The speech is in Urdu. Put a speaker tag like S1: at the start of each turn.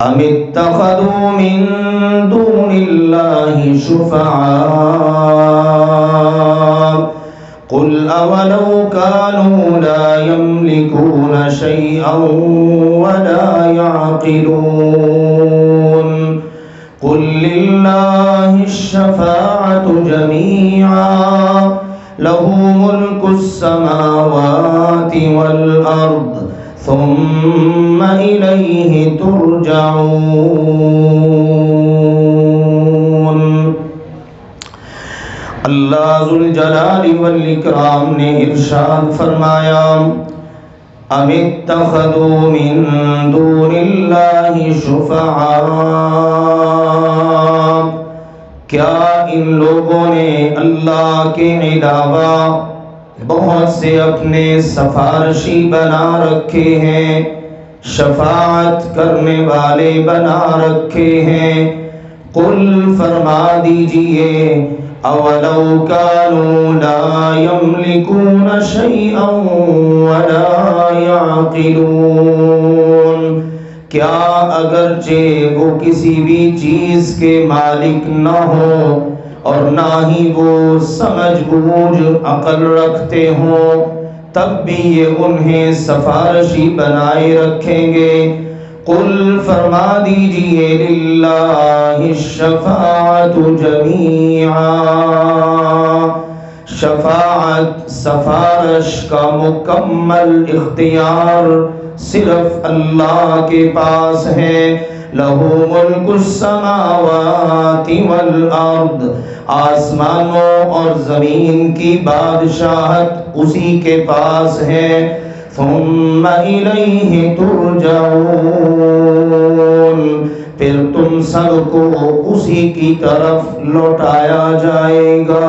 S1: ام اتخذوا من دون اللہ شفعاء قل اولو كانوا لا يملكون شيئا ولا يعقلون قل لله الشفاعة جميعا له ملك السماوات والأرض ثم إليه ترجعون۔ اللہ ذو الجلال والاکرام نے ارشاد فرمایا ام اتخذوا من دون اللہ شفعاء، کیا ان لوگوں نے اللہ کے علاوہ بہت سے اپنے سفارشی بنا رکھے ہیں، شفاعت کرنے والے بنا رکھے ہیں؟ قل فرما دیجئے اولو كانوا لا يملكون شيئا ولا يعقلون، کیا اگرچہ وہ کسی بھی چیز کے مالک نہ ہو اور نہ ہی وہ سمجھ بوجھ عقل رکھتے ہوں، تب بھی یہ انہیں سفارشی بنائے رکھیں گے؟ قل فرما دیجئے للہ الشفاعت جمیعا، شفاعت سفارش کا مکمل اختیار صرف اللہ کے پاس ہے۔ لہ ملک السماوات والارض، آسمانوں اور زمین کی بادشاہت اسی کے پاس ہے۔ ثم الیہ ترجعون، پھر تم سب کو اسی کی طرف لوٹایا جائے گا۔